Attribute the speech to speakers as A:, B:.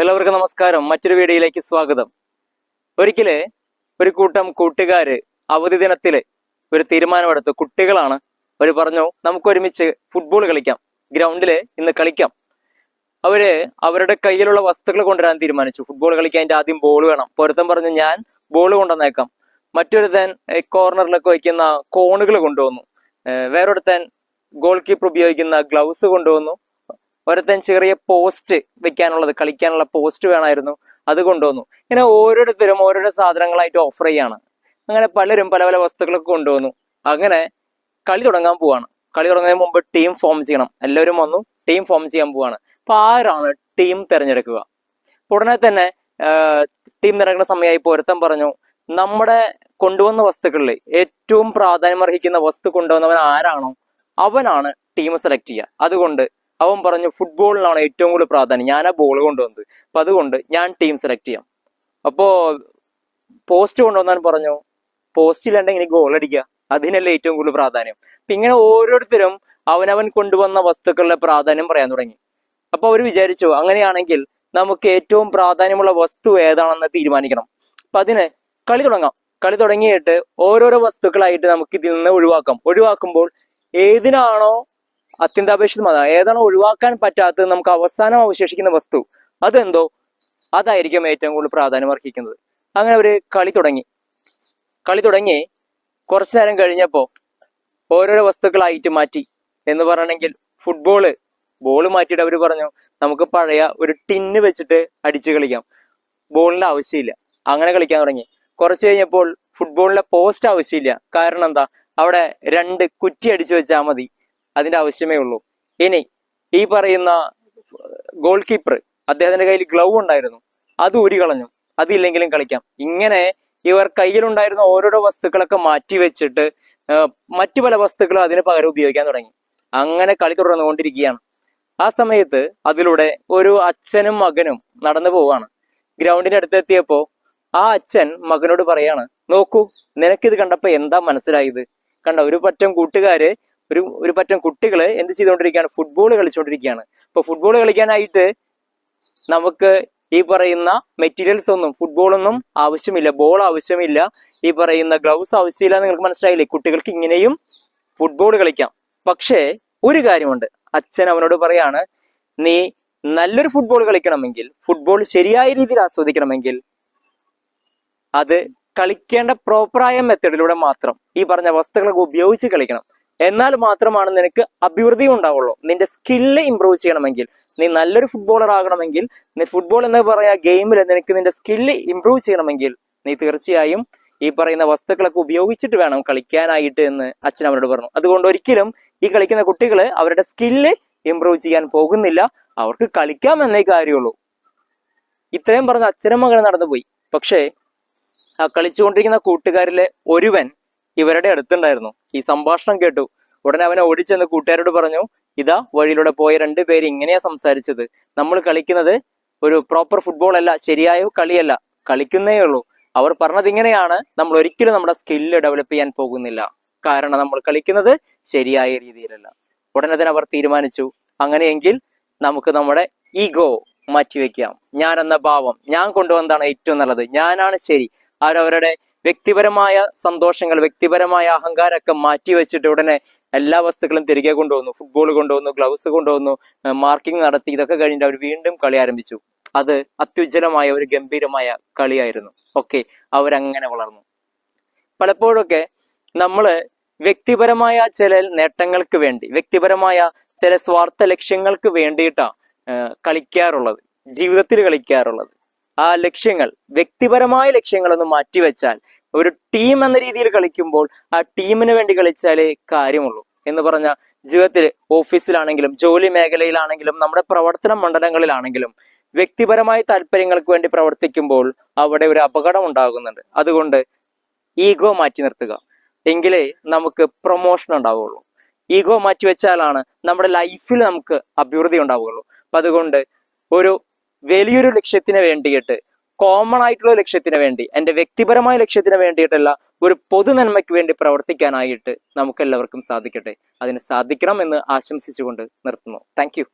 A: എല്ലാവർക്കും നമസ്കാരം. മറ്റൊരു വീഡിയോയിലേക്ക് സ്വാഗതം. ഒരിക്കല് ഒരു കൂട്ടം കൂട്ടുകാര് അവധി ദിനത്തില് ഒരു തീരുമാനമെടുത്തു. കുട്ടികളാണ്. അവര് പറഞ്ഞു, നമുക്ക് ഒരുമിച്ച് ഫുട്ബോൾ കളിക്കാം, ഗ്രൗണ്ടില് ഇന്ന് കളിക്കാം. അവര് അവരുടെ കയ്യിലുള്ള വസ്തുക്കൾ കൊണ്ടുവരാൻ തീരുമാനിച്ചു. ഫുട്ബോൾ കളിക്കാൻ അതിന്റെ ആദ്യം ബോൾ വേണം. പൊരുത്തം പറഞ്ഞു, ഞാൻ ബോൾ കൊണ്ടുവന്നേക്കാം. മറ്റൊരുത്തൻ കോർണറിലൊക്കെ വയ്ക്കുന്ന കോണുകൾ കൊണ്ടുവന്നു. വേറൊരുത്തൻ ഗോൾ കീപ്പർ ഉപയോഗിക്കുന്ന ഗ്ലൗസ് കൊണ്ടുവന്നു. ഒരുത്തൻ ചെറിയ പോസ്റ്റ് വെക്കാനുള്ളത്, കളിക്കാനുള്ള പോസ്റ്റ് വേണമായിരുന്നു, അത് കൊണ്ടുവന്നു. ഇങ്ങനെ ഓരോരുത്തരും ഓരോരോ സാധനങ്ങളായിട്ട് ഓഫർ ചെയ്യാണ്. അങ്ങനെ പലരും പല പല വസ്തുക്കളൊക്കെ കൊണ്ടുവന്നു. അങ്ങനെ കളി തുടങ്ങാൻ പോവാണ്. കളി തുടങ്ങുന്നതിന് മുമ്പ് ടീം ഫോം ചെയ്യണം. എല്ലാവരും വന്നു, ടീം ഫോം ചെയ്യാൻ പോവാണ്. അപ്പൊ ആരാണ് ടീം തിരഞ്ഞെടുക്കുക? ഉടനെ തന്നെ ടീം തിരഞ്ഞെടുക്കുന്ന സമയമായി ഒരുത്തൻ പറഞ്ഞു, നമ്മുടെ കൊണ്ടുവന്ന വസ്തുക്കളിൽ ഏറ്റവും പ്രാധാന്യം അർഹിക്കുന്ന വസ്തു കൊണ്ടുവന്നവൻ ആരാണോ അവനാണ് ടീം സെലക്ട് ചെയ്യുക. അതുകൊണ്ട് അവൻ പറഞ്ഞു, ഫുട്ബോളിനാണ് ഏറ്റവും കൂടുതൽ പ്രാധാന്യം, ഞാനാ ബോൾ കൊണ്ടുവന്നത്, അപ്പൊ അതുകൊണ്ട് ഞാൻ ടീം സെലക്ട് ചെയ്യാം. അപ്പോ പോസ്റ്റ് കൊണ്ടുവന്നാൻ പറഞ്ഞു, പോസ്റ്റിലുണ്ടെങ്കിൽ ഇനി ഗോൾ അടിക്കുക, അതിനല്ലേ ഏറ്റവും കൂടുതൽ പ്രാധാന്യം. അപ്പൊ ഇങ്ങനെ ഓരോരുത്തരും അവനവൻ കൊണ്ടുവന്ന വസ്തുക്കളുടെ പ്രാധാന്യം പറയാൻ തുടങ്ങി. അപ്പൊ അവർ വിചാരിച്ചു, അങ്ങനെയാണെങ്കിൽ നമുക്ക് ഏറ്റവും പ്രാധാന്യമുള്ള വസ്തു ഏതാണെന്ന് തീരുമാനിക്കണം. അപ്പൊ അതിന് കളി തുടങ്ങാം. കളി തുടങ്ങിയിട്ട് ഓരോരോ വസ്തുക്കളായിട്ട് നമുക്ക് ഇതിൽ നിന്ന് ഒഴിവാക്കുമ്പോൾ ഏതിനാണോ അത്യന്താപേക്ഷിതമാണ്, ഏതാണോ ഒഴിവാക്കാൻ പറ്റാത്തത്, നമുക്ക് അവസാനം അവശേഷിക്കുന്ന വസ്തു അതെന്തോ അതായിരിക്കും ഏറ്റവും കൂടുതൽ പ്രാധാന്യം അർഹിക്കുന്നത്. അങ്ങനെ അവര് കളി തുടങ്ങി കുറച്ചു നേരം കഴിഞ്ഞപ്പോ ഓരോരോ വസ്തുക്കളായിട്ട് മാറ്റി. എന്ന് പറയണമെങ്കിൽ ബോള് മാറ്റിയിട്ട് അവര് പറഞ്ഞു, നമുക്ക് പഴയ ഒരു ടിന്ന് വെച്ചിട്ട് അടിച്ചു കളിക്കാം, ബോളിന്റെ ആവശ്യമില്ല. അങ്ങനെ കളിക്കാൻ തുടങ്ങി. കുറച്ച് കഴിഞ്ഞപ്പോൾ ഫുട്ബോളിന്റെ പോസ്റ്റ് ആവശ്യമില്ല. കാരണം എന്താ, അവിടെ 2 കുറ്റി അടിച്ചു വെച്ചാൽ മതി, അതിന്റെ ആവശ്യമേ ഉള്ളൂ. ഇനി ഈ പറയുന്ന ഗോൾ കീപ്പർ, അദ്ദേഹത്തിന്റെ കയ്യിൽ ഗ്ലൗ ഉണ്ടായിരുന്നു, അത് ഊരി കളഞ്ഞു, അതില്ലെങ്കിലും കളിക്കാം. ഇങ്ങനെ ഇവർ കയ്യിലുണ്ടായിരുന്ന ഓരോരോ വസ്തുക്കളൊക്കെ മാറ്റി വെച്ചിട്ട് മറ്റു പല വസ്തുക്കളും അതിന് പകരം ഉപയോഗിക്കാൻ തുടങ്ങി. അങ്ങനെ കളി തുടർന്നുകൊണ്ടിരിക്കുകയാണ്. ആ സമയത്ത് അതിലൂടെ ഒരു അച്ഛനും മകനും നടന്നു പോവാണ്. ഗ്രൗണ്ടിന്റെ അടുത്തെത്തിയപ്പോ ആ അച്ഛൻ മകനോട് പറയാണ്, നോക്കൂ, നിനക്കിത് കണ്ടപ്പോ എന്താ മനസ്സിലായത്? കണ്ട, ഒരു പറ്റം കുട്ടികള് എന്ത് ചെയ്തുകൊണ്ടിരിക്കുകയാണ്? ഫുട്ബോൾ കളിച്ചുകൊണ്ടിരിക്കുകയാണ്. അപ്പൊ ഫുട്ബോൾ കളിക്കാനായിട്ട് നമുക്ക് ഈ പറയുന്ന മെറ്റീരിയൽസ് ഒന്നും, ഫുട്ബോളൊന്നും ആവശ്യമില്ല, ബോൾ ആവശ്യമില്ല, ഈ പറയുന്ന ഗ്ലൗസ് ആവശ്യമില്ല. നിങ്ങൾക്ക് മനസ്സിലായില്ലേ? കുട്ടികൾക്ക് ഇങ്ങനെയും ഫുട്ബോൾ കളിക്കാം. പക്ഷേ ഒരു കാര്യമുണ്ട്, അച്ഛൻ അവനോട് പറയാണ്, നീ നല്ലൊരു ഫുട്ബോൾ കളിക്കണമെങ്കിൽ, ഫുട്ബോൾ ശരിയായ രീതിയിൽ ആസ്വദിക്കണമെങ്കിൽ അത് കളിക്കേണ്ട പ്രോപ്പറായ മെത്തേഡിലൂടെ മാത്രം ഈ പറഞ്ഞ വസ്തുക്കളൊക്കെ ഉപയോഗിച്ച് കളിക്കണം. എന്നാൽ മാത്രമാണ് നിനക്ക് അഭിവൃദ്ധി ഉണ്ടാവുള്ളൂ. നിന്റെ സ്കില്ല് ഇമ്പ്രൂവ് ചെയ്യണമെങ്കിൽ, നീ നല്ലൊരു ഫുട്ബോളർ ആകണമെങ്കിൽ, നീ ഫുട്ബോൾ എന്ന് പറയാ ഗെയിമിൽ നിനക്ക് നിന്റെ സ്കില്ല് ഇമ്പ്രൂവ് ചെയ്യണമെങ്കിൽ നീ തീർച്ചയായും ഈ പറയുന്ന വസ്തുക്കളൊക്കെ ഉപയോഗിച്ചിട്ട് വേണം കളിക്കാനായിട്ട് എന്ന് അച്ഛൻ അവരോട് പറഞ്ഞു. അതുകൊണ്ട് ഒരിക്കലും ഈ കളിക്കുന്ന കുട്ടികള് അവരുടെ സ്കില്ല് ഇമ്പ്രൂവ് ചെയ്യാൻ പോകുന്നില്ല, അവർക്ക് കളിക്കാം എന്നേ കാര്യമുള്ളൂ. ഇത്രയും പറഞ്ഞ അച്ഛനും മകനും നടന്നുപോയി. പക്ഷേ ആ കളിച്ചുകൊണ്ടിരിക്കുന്ന കൂട്ടുകാരിലെ ഒരുവൻ ഇവരുടെ അടുത്തുണ്ടായിരുന്നു. ഈ സംഭാഷണം കേട്ടു. ഉടനെ അവനെ ഓടിച്ചെന്ന് കൂട്ടുകാരോട് പറഞ്ഞു, ഇതാ വഴിയിലൂടെ പോയ 2 പേര് ഇങ്ങനെയാ സംസാരിച്ചത്, നമ്മൾ കളിക്കുന്നത് ഒരു പ്രോപ്പർ ഫുട്ബോൾ അല്ല, ശരിയായ കളിയല്ല, കളിക്കുന്നേ ഉള്ളൂ. അവർ പറഞ്ഞത് ഇങ്ങനെയാണ്, നമ്മൾ ഒരിക്കലും നമ്മുടെ സ്കില്ല് ഡെവലപ്പ് ചെയ്യാൻ പോകുന്നില്ല, കാരണം നമ്മൾ കളിക്കുന്നത് ശരിയായ രീതിയിലല്ല. ഉടനെ തന്നെ അവർ തീരുമാനിച്ചു, അങ്ങനെയെങ്കിൽ നമുക്ക് നമ്മുടെ ഈഗോ മാറ്റിവെക്കാം. ഞാൻ എന്ന ഭാവം, ഞാൻ കൊണ്ടുവന്നതാണ് ഏറ്റവും നല്ലത്, ഞാനാണ് ശരി. അവരവരുടെ വ്യക്തിപരമായ സന്തോഷങ്ങൾ, വ്യക്തിപരമായ അഹങ്കാരമൊക്കെ മാറ്റി വെച്ചിട്ട് ഉടനെ എല്ലാ വസ്തുക്കളും തിരികെ കൊണ്ടുവന്നു. ഫുട്ബോൾ കൊണ്ടുവന്നു, ഗ്ലൗസ് കൊണ്ടുവന്നു, മാർക്കിംഗ് നടത്തി. ഇതൊക്കെ കഴിഞ്ഞിട്ട് അവർ വീണ്ടും കളി ആരംഭിച്ചു. അത് അത്യുജ്വലമായ ഒരു ഗംഭീരമായ കളിയായിരുന്നു. ഓക്കെ, അവരങ്ങനെ വളർന്നു. പലപ്പോഴൊക്കെ നമ്മള് വ്യക്തിപരമായ ചില നേട്ടങ്ങൾക്ക് വേണ്ടി, വ്യക്തിപരമായ ചില സ്വാർത്ഥ ലക്ഷ്യങ്ങൾക്ക് വേണ്ടിയിട്ടാണ് കളിക്കാറുള്ളത്, ജീവിതത്തിൽ കളിക്കാറുള്ളത്. ആ ലക്ഷ്യങ്ങൾ, വ്യക്തിപരമായ ലക്ഷ്യങ്ങളൊന്ന് മാറ്റിവെച്ചാൽ, ഒരു ടീം എന്ന രീതിയിൽ കളിക്കുമ്പോൾ ആ ടീമിന് വേണ്ടി കളിച്ചാലേ കാര്യമുള്ളൂ. എന്ന് പറഞ്ഞ ജീവിതത്തിൽ, ഓഫീസിലാണെങ്കിലും ജോലി മേഖലയിലാണെങ്കിലും നമ്മുടെ പ്രവർത്തന മണ്ഡലങ്ങളിലാണെങ്കിലും വ്യക്തിപരമായ താല്പര്യങ്ങൾക്ക് വേണ്ടി പ്രവർത്തിക്കുമ്പോൾ അവിടെ ഒരു അപകടം ഉണ്ടാകുന്നുണ്ട്. അതുകൊണ്ട് ഈഗോ മാറ്റി നിർത്തുക, എങ്കിലേ നമുക്ക് പ്രൊമോഷൻ ഉണ്ടാവുകയുള്ളൂ. ഈഗോ മാറ്റി വെച്ചാലാണ് നമ്മുടെ ലൈഫിൽ നമുക്ക് അഭിവൃദ്ധി ഉണ്ടാവുകയുള്ളൂ. അപ്പൊ അതുകൊണ്ട് ഒരു വലിയൊരു ലക്ഷ്യത്തിന് വേണ്ടിയിട്ട്, കോമൺ ആയിട്ടുള്ള ലക്ഷ്യത്തിന് വേണ്ടി, എൻ്റെ വ്യക്തിപരമായ ലക്ഷ്യത്തിന് വേണ്ടിയിട്ടല്ല, ഒരു പൊതു നന്മയ്ക്ക് വേണ്ടി പ്രവർത്തിക്കാനായിട്ട് നമുക്ക് എല്ലാവർക്കും സാധിക്കട്ടെ. അതിന് സാധിക്കണം എന്ന് ആശംസിച്ചുകൊണ്ട് നിർത്തുന്നു. Thank you.